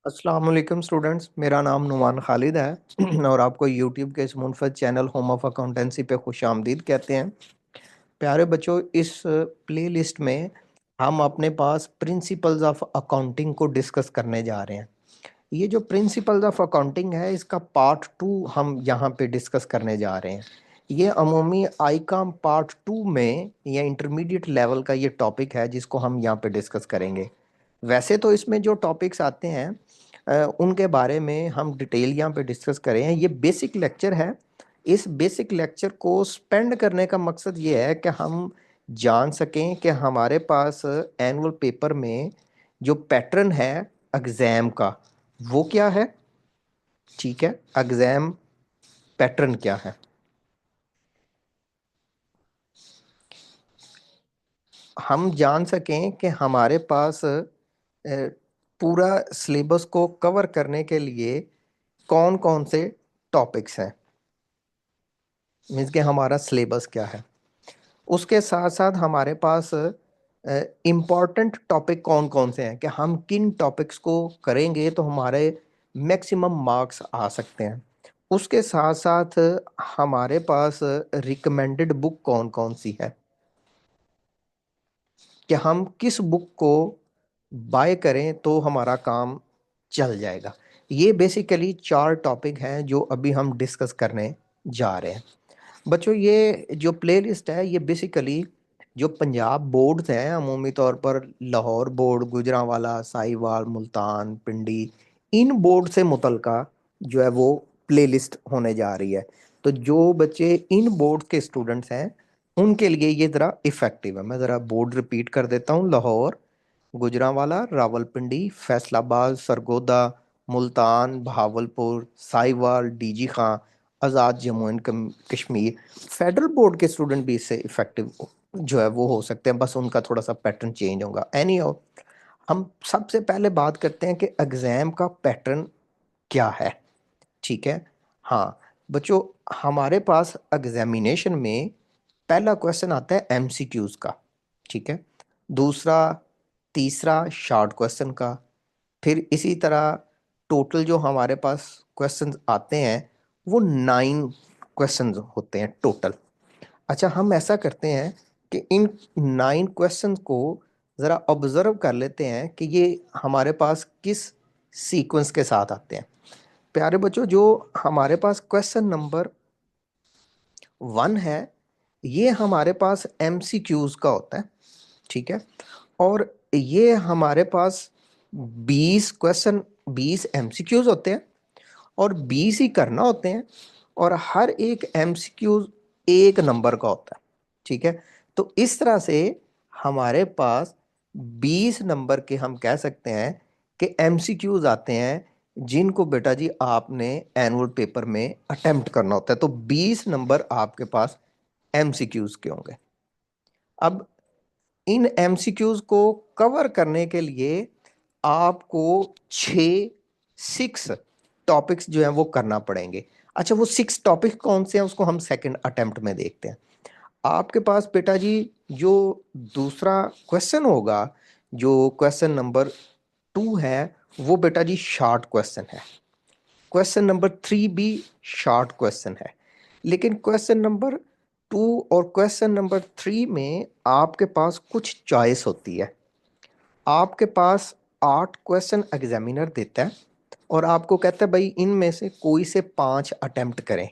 अस्सलाम वालेकुम स्टूडेंट्स, मेरा नाम नुमान खालिद है और आपको यूट्यूब के इस मुनफरद चैनल होम ऑफ अकाउंटेंसी पे खुश आमदीद कहते हैं। प्यारे बच्चों, इस प्लेलिस्ट में हम अपने पास प्रिंसिपल्स ऑफ अकाउंटिंग को डिस्कस करने जा रहे हैं। ये जो प्रिंसिपल्स ऑफ अकाउंटिंग है, इसका पार्ट 2 हम यहाँ पे डिस्कस करने जा रहे हैं। ये अमूमी आईकॉम पार्ट 2 में या इंटरमीडिएट लेवल का ये टॉपिक है जिसको हम यहाँ पे डिस्कस करेंगे। वैसे तो इसमें जो टॉपिक्स आते हैं उनके बारे में हम डिटेल यहाँ पे डिस्कस करें। ये बेसिक लेक्चर है। इस बेसिक लेक्चर को स्पेंड करने का मकसद ये है कि हम जान सकें कि हमारे पास एनुअल पेपर में जो पैटर्न है एग्ज़ाम का, वो क्या है। ठीक है, एग्ज़ाम पैटर्न क्या है, हम जान सकें कि हमारे पास पूरा सिलेबस को कवर करने के लिए कौन कौन से टॉपिक्स हैं, मीन्स कि हमारा सिलेबस क्या है। उसके साथ साथ हमारे पास इम्पॉर्टेंट टॉपिक कौन कौन से हैं, कि हम किन टॉपिक्स को करेंगे तो हमारे मैक्सिमम मार्क्स आ सकते हैं। उसके साथ साथ हमारे पास रिकमेंडेड बुक कौन कौन सी है, कि हम किस बुक को बाय करें तो हमारा काम चल जाएगा। ये बेसिकली 4 टॉपिक हैं जो अभी हम डिस्कस करने जा रहे हैं। बच्चों, ये जो प्लेलिस्ट है ये बेसिकली जो पंजाब बोर्ड्स हैं, अमूमी तौर पर लाहौर बोर्ड, गुजरांवाला, साहिवाल, मुल्तान, पिंडी, इन बोर्ड से मुतलका जो है वो प्लेलिस्ट होने जा रही है। तो जो बच्चे इन बोर्ड के स्टूडेंट्स हैं उनके लिए ये ज़रा इफ़ेक्टिव है। मैं ज़रा बोर्ड रिपीट कर देता हूँ। Lahore, Gujranwala, Rawalpindi, Faisalabad, Sargodha, Multan, Bahawalpur, Sahiwal, DG Khan, Azad Jammu and Kashmir. Federal board के स्टूडेंट भी इससे इफेक्टिव जो है वो हो सकते हैं, बस उनका थोड़ा सा पैटर्न चेंज होगा। एनी हो, हम सबसे पहले बात करते हैं कि एग्ज़ाम का पैटर्न क्या है। ठीक है। हाँ बच्चों, हमारे पास एग्जामिनेशन में पहला क्वेश्चन आता है एमसीक्यूज का। ठीक है। दूसरा, तीसरा शॉर्ट क्वेश्चन का। फिर इसी तरह टोटल जो हमारे पास क्वेश्चंस आते हैं वो 9 क्वेश्चंस होते हैं टोटल। अच्छा, हम ऐसा करते हैं कि इन 9 क्वेश्चंस को ज़रा ऑब्जर्व कर लेते हैं कि ये हमारे पास किस सीक्वेंस के साथ आते हैं। प्यारे बच्चों, जो हमारे पास क्वेश्चन नंबर 1 है, ये हमारे पास एमसीक्यूज का होता है। ठीक है। और ये हमारे पास 20 क्वेश्चन, 20 एमसीक्यूज होते हैं और 20 ही करना होते हैं। और हर एक एमसीक्यूज 1 नंबर का होता है। ठीक है। तो इस तरह से हमारे पास 20 नंबर के हम कह सकते हैं कि एमसीक्यूज आते हैं जिनको बेटा जी आपने एनुअल पेपर में अटेम्प्ट करना होता है। तो 20 नंबर आपके पास एमसीक्यूज के होंगे। अब इन एमसीक्यूज को कवर करने के लिए आपको 6 टॉपिक्स जो है वो करना पड़ेंगे। अच्छा, वो 6 टॉपिक कौन से हैं उसको हम सेकंड अटेम्प्ट में देखते हैं। आपके पास बेटा जी जो दूसरा क्वेश्चन होगा, जो क्वेश्चन नंबर 2 है, वो बेटा जी शॉर्ट क्वेश्चन है। क्वेश्चन नंबर 3 भी शॉर्ट क्वेश्चन है। लेकिन क्वेश्चन नंबर 2 और क्वेश्चन नंबर 3 में आपके पास कुछ चॉइस होती है। आपके पास 8 क्वेश्चन एग्जामिनर देता है और आपको कहता है भाई इनमें से कोई से 5 अटेम्प्ट करें।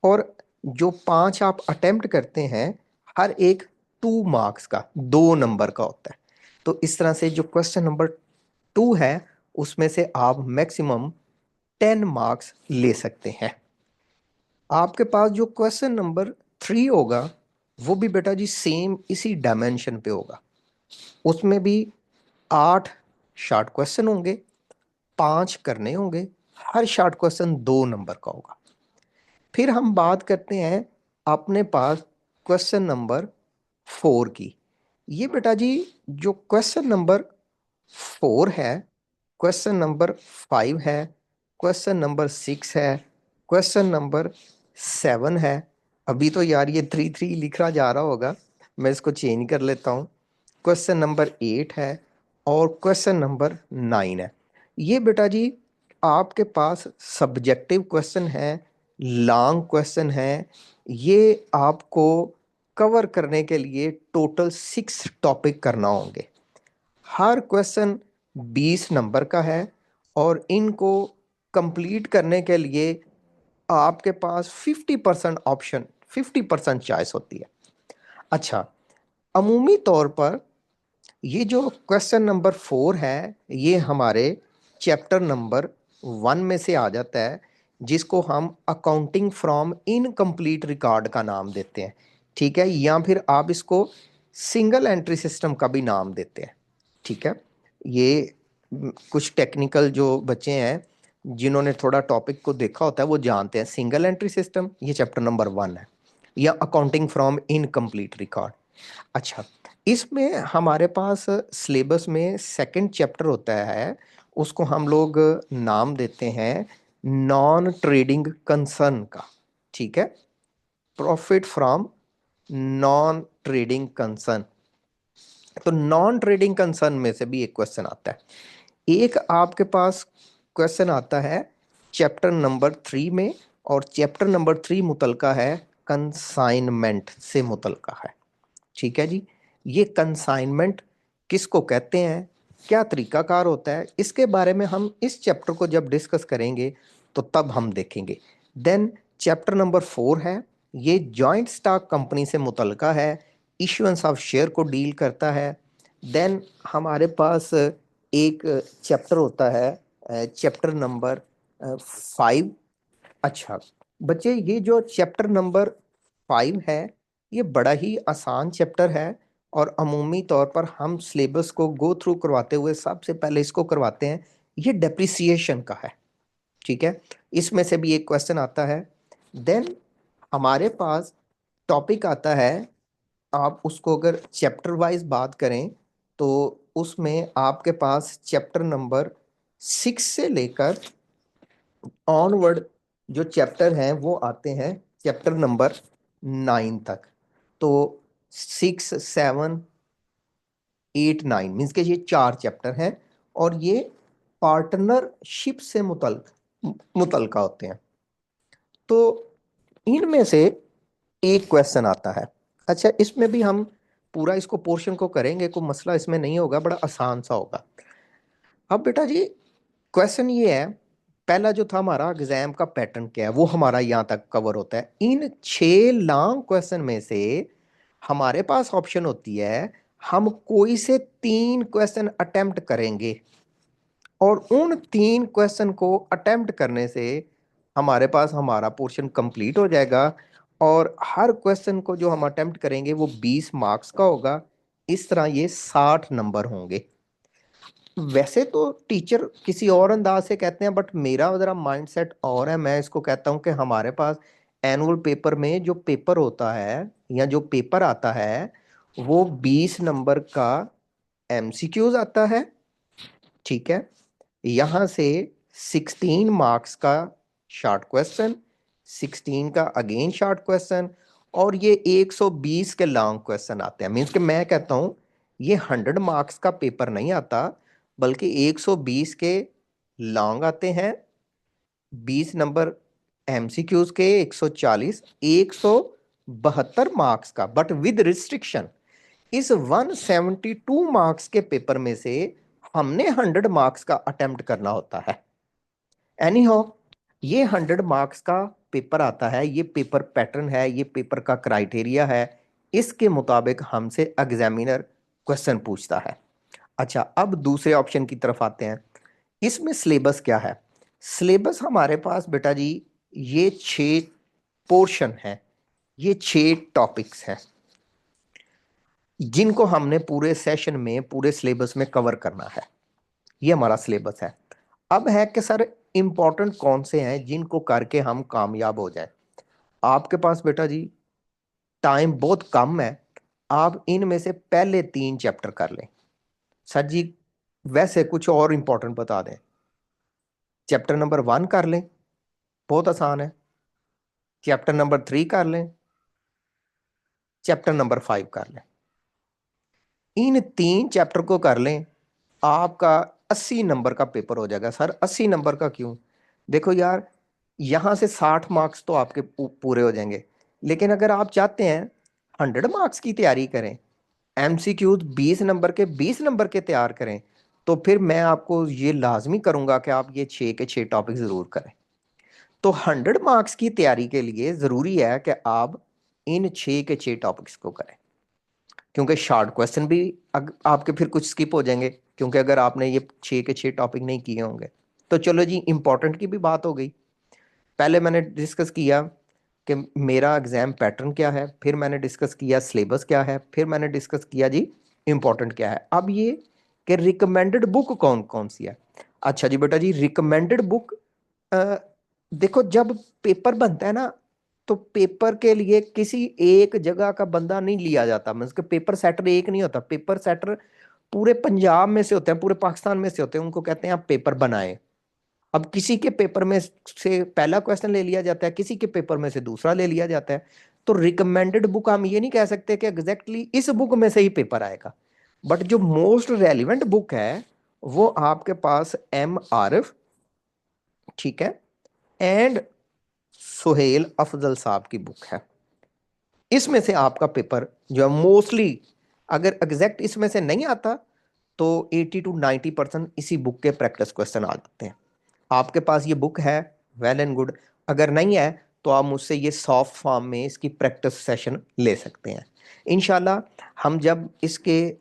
और जो 5 आप अटेम्प्ट करते हैं, हर एक 2 मार्क्स का, 2 नंबर का होता है। तो इस तरह से जो क्वेश्चन नंबर 2 है उसमें से आप मैक्सिमम 10 मार्क्स ले सकते हैं। आपके पास जो क्वेश्चन नंबर 3 होगा वो भी बेटा जी सेम इसी डायमेंशन पे होगा। उसमें भी 8 शॉर्ट क्वेश्चन होंगे, 5 करने होंगे, हर शॉर्ट क्वेश्चन 2 नंबर का होगा। फिर हम बात करते हैं अपने पास क्वेश्चन नंबर 4 की। ये बेटा जी जो क्वेश्चन नंबर 4 है, क्वेश्चन नंबर 5 है, क्वेश्चन नंबर 6 है, क्वेश्चन नंबर 7 है। अभी तो यार ये 3 3 लिखा जा रहा होगा, मैं इसको चेंज कर लेता हूँ। क्वेश्चन नंबर 8 है और क्वेश्चन नंबर 9 है। ये बेटा जी आपके पास सब्जेक्टिव क्वेश्चन है, लॉन्ग क्वेश्चन है। ये आपको कवर करने के लिए टोटल 6 टॉपिक करना होंगे। हर क्वेश्चन 20 नंबर का है और इनको कंप्लीट करने के लिए आपके पास 50% ऑप्शन, 50% चॉइस होती है। अच्छा, अमूमी तौर पर ये जो क्वेश्चन नंबर 4 है, ये हमारे चैप्टर नंबर 1 में से आ जाता है, जिसको हम अकाउंटिंग फ्रॉम इनकम्प्लीट रिकॉर्ड का नाम देते हैं। ठीक है, या फिर आप इसको सिंगल एंट्री सिस्टम का भी नाम देते हैं। ठीक है, ये कुछ टेक्निकल जो बच्चे हैं जिन्होंने थोड़ा टॉपिक को देखा होता है वो जानते हैं। सिंगल एंट्री सिस्टम ये चैप्टर नंबर 1 है, या अकाउंटिंग फ्रॉम इनकम्प्लीट रिकॉर्ड। अच्छा, इसमें हमारे पास सिलेबस में सेकंड चैप्टर होता है, उसको हम लोग नाम देते हैं नॉन ट्रेडिंग कंसर्न का। ठीक है, profit from non trading concern. तो नॉन ट्रेडिंग कंसर्न में से भी एक क्वेश्चन आता है। एक आपके पास क्वेश्चन आता है चैप्टर नंबर 3 में, और चैप्टर नंबर 3 मुतलका है कंसाइनमेंट से मुतलका है। ठीक है जी, ये कंसाइनमेंट किसको कहते हैं, क्या तरीकाकार होता है, इसके बारे में हम इस चैप्टर को जब डिस्कस करेंगे तो तब हम देखेंगे। देन चैप्टर नंबर 4 है, ये जॉइंट स्टॉक कंपनी से मुतलका है, इशुएंस ऑफ शेयर को डील करता है। देन हमारे पास एक चैप्टर होता है चैप्टर नंबर 5। अच्छा बच्चे, ये जो चैप्टर नंबर 5 है, ये बड़ा ही आसान चैप्टर है, और अमूमी तौर पर हम सिलेबस को गो थ्रू करवाते हुए सबसे पहले इसको करवाते हैं। ये डेप्रिसिएशन का है। ठीक है, इसमें से भी एक क्वेश्चन आता है। देन हमारे पास टॉपिक आता है, आप उसको अगर चैप्टर वाइज बात करें तो उसमें आपके पास चैप्टर नंबर 6 से लेकर ऑनवर्ड जो चैप्टर हैं वो आते हैं चैप्टर नंबर 9 तक। तो 6, 7, 8, 9 मीन्स के ये 4 चैप्टर हैं, और ये पार्टनरशिप से मुतलका होते हैं। तो इनमें से एक क्वेश्चन आता है। अच्छा, इसमें भी हम पूरा इसको पोर्शन को करेंगे, कोई मसला इसमें नहीं होगा, बड़ा आसान सा होगा। अब बेटा जी क्वेश्चन ये है, पहला जो था हमारा एग्जाम का पैटर्न क्या है वो हमारा यहाँ तक कवर होता है। इन 6 लॉन्ग क्वेश्चन में से हमारे पास ऑप्शन होती है, हम कोई से 3 क्वेश्चन अटेम्प्ट करेंगे, और उन 3 क्वेश्चन को अटेम्प्ट करने से हमारे पास हमारा पोर्शन कंप्लीट हो जाएगा। और हर क्वेश्चन को जो हम अटेम्प्ट करेंगे वो 20 मार्क्स का होगा। इस तरह ये 60 नंबर होंगे। वैसे तो टीचर किसी और अंदाज से कहते हैं, बट मेरा जरा माइंडसेट और है। मैं इसको कहता हूँ कि हमारे पास एनुअल पेपर में जो पेपर होता है या जो पेपर आता है वो 20 नंबर का एमसीक्यूज आता है। ठीक है, यहाँ से 16 मार्क्स का शॉर्ट क्वेश्चन, 16 का अगेन शॉर्ट क्वेश्चन, और ये 120 के लॉन्ग क्वेश्चन आते हैं। मीन्स कि मैं कहता हूँ ये 100 मार्क्स का पेपर नहीं आता, बल्कि 120 के लॉन्ग आते हैं, 20 नंबर एमसीक्यूज के, 140, 172 मार्क्स का। बट विद रिस्ट्रिक्शन, इस 172 मार्क्स के पेपर में से हमने 100 मार्क्स का अटेम्प्ट करना होता है। एनी हो, ये 100 मार्क्स का पेपर आता है, ये पेपर पैटर्न है, ये पेपर का क्राइटेरिया है। इसके मुताबिक हमसे एग्जामिनर क्वेश्चन पूछता है। अच्छा, अब दूसरे ऑप्शन की तरफ आते हैं। इसमें सिलेबस क्या है। सिलेबस हमारे पास बेटा जी ये 6 पोर्शन है, ये 6 टॉपिक्स हैं जिनको हमने पूरे सेशन में, पूरे सिलेबस में कवर करना है। ये हमारा सिलेबस है। अब है कि सर इंपॉर्टेंट कौन से हैं जिनको करके हम कामयाब हो जाएं। आपके पास बेटा जी टाइम बहुत कम है, आप इनमें से पहले 3 चैप्टर कर लें। सर जी वैसे कुछ और इंपॉर्टेंट बता दें। चैप्टर नंबर 1 कर लें, बहुत आसान है। चैप्टर नंबर 3 कर लें, चैप्टर नंबर 5 कर लें। इन 3 चैप्टर को कर लें, आपका 80 नंबर का पेपर हो जाएगा। सर 80 नंबर का क्यों? देखो यार, यहाँ से 60 मार्क्स तो आपके पूरे हो जाएंगे, लेकिन अगर आप चाहते हैं 100 मार्क्स की तैयारी करें, एमसीक्यूज 20 नंबर के 20 नंबर के तैयार करें, तो फिर मैं आपको ये लाजमी करूंगा कि आप ये 6 के 6 टॉपिक जरूर करें। तो 100 मार्क्स की तैयारी के लिए जरूरी है कि आप इन 6 के 6 टॉपिक्स को करें, क्योंकि शॉर्ट क्वेश्चन भी आपके फिर कुछ स्किप हो जाएंगे, क्योंकि अगर आपने ये 6 के 6 टॉपिक नहीं किए होंगे। तो चलो जी, इंपॉर्टेंट की भी बात हो गई। पहले मैंने डिस्कस किया कि मेरा एग्जाम पैटर्न क्या है, फिर मैंने डिस्कस किया सिलेबस क्या है, फिर मैंने डिस्कस किया जी इंपॉर्टेंट क्या है। अब ये कि रिकमेंडेड बुक कौन कौन सी है। अच्छा जी बेटा जी, रिकमेंडेड बुक, देखो जब पेपर बनता है ना, तो पेपर के लिए किसी एक जगह का बंदा नहीं लिया जाता, मतलब पेपर सेटर एक नहीं होता। पेपर सेटर पूरे पंजाब में से होते हैं, पूरे पाकिस्तान में से होते हैं, उनको कहते हैं आप पेपर बनाए। अब किसी के पेपर में से पहला क्वेश्चन ले लिया जाता है, किसी के पेपर में से दूसरा ले लिया जाता है। तो रिकमेंडेड बुक हम ये नहीं कह सकते कि एग्जैक्टली इस बुक में से ही पेपर आएगा, बट जो मोस्ट रेलिवेंट बुक है वो आपके पास MRF, ठीक है, एंड सुहेल अफजल साहब की बुक है। इसमें से आपका पेपर जो है मोस्टली, अगर एग्जैक्ट इसमें से नहीं आता, तो 80 to 90% इसी बुक के प्रैक्टिस क्वेश्चन आ जाते हैं। आपके पास ये बुक है, वेल एंड गुड। अगर नहीं है तो आप मुझसे ये सॉफ्ट फॉर्म में इसकी प्रैक्टिस सेशन ले सकते हैं। इंशाल्लाह हम जब इसके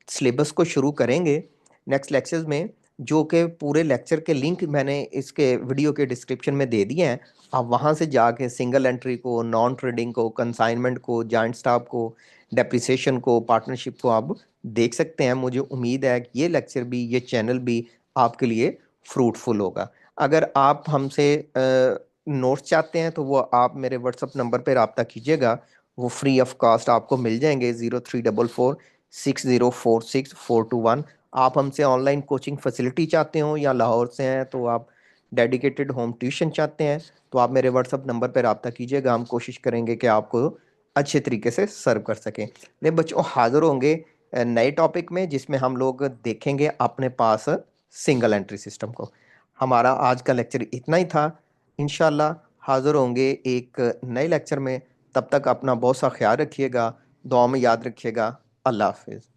सिलेबस को शुरू करेंगे नेक्स्ट लेक्चर्स में, जो कि पूरे लेक्चर के लिंक मैंने इसके वीडियो के डिस्क्रिप्शन में दे दिए हैं, आप वहाँ से जाके सिंगल एंट्री को, नॉन ट्रेडिंग को, कंसाइनमेंट को, जॉइंट स्टॉक को, डेप्रिसिएशन को, पार्टनरशिप को आप देख सकते हैं। मुझे उम्मीद है कि ये लेक्चर भी, ये चैनल भी आपके लिए फ्रूटफुल होगा। अगर आप हमसे नोट्स चाहते हैं तो वो आप मेरे व्हाट्सअप नंबर पर रब्ता कीजिएगा, वो फ्री ऑफ कॉस्ट आपको मिल जाएंगे, 03446046 421। आप हमसे ऑनलाइन कोचिंग फैसिलिटी चाहते हो या लाहौर से हैं तो आप डेडिकेटेड होम ट्यूशन चाहते हैं, तो आप मेरे व्हाट्सअप नंबर पर रब्ता कीजिएगा। हम कोशिश करेंगे कि आपको अच्छे तरीके से सर्व कर सकें। ले बच्चों, हाजिर होंगे नए टॉपिक में, जिसमें हम लोग देखेंगे अपने पास सिंगल एंट्री सिस्टम को। हमारा आज का लेक्चर इतना ही था। इंशाल्लाह हाजिर होंगे एक नए लेक्चर में। तब तक अपना बहुत सा ख्याल रखिएगा, दुआ में याद रखिएगा। अल्लाह हाफिज़।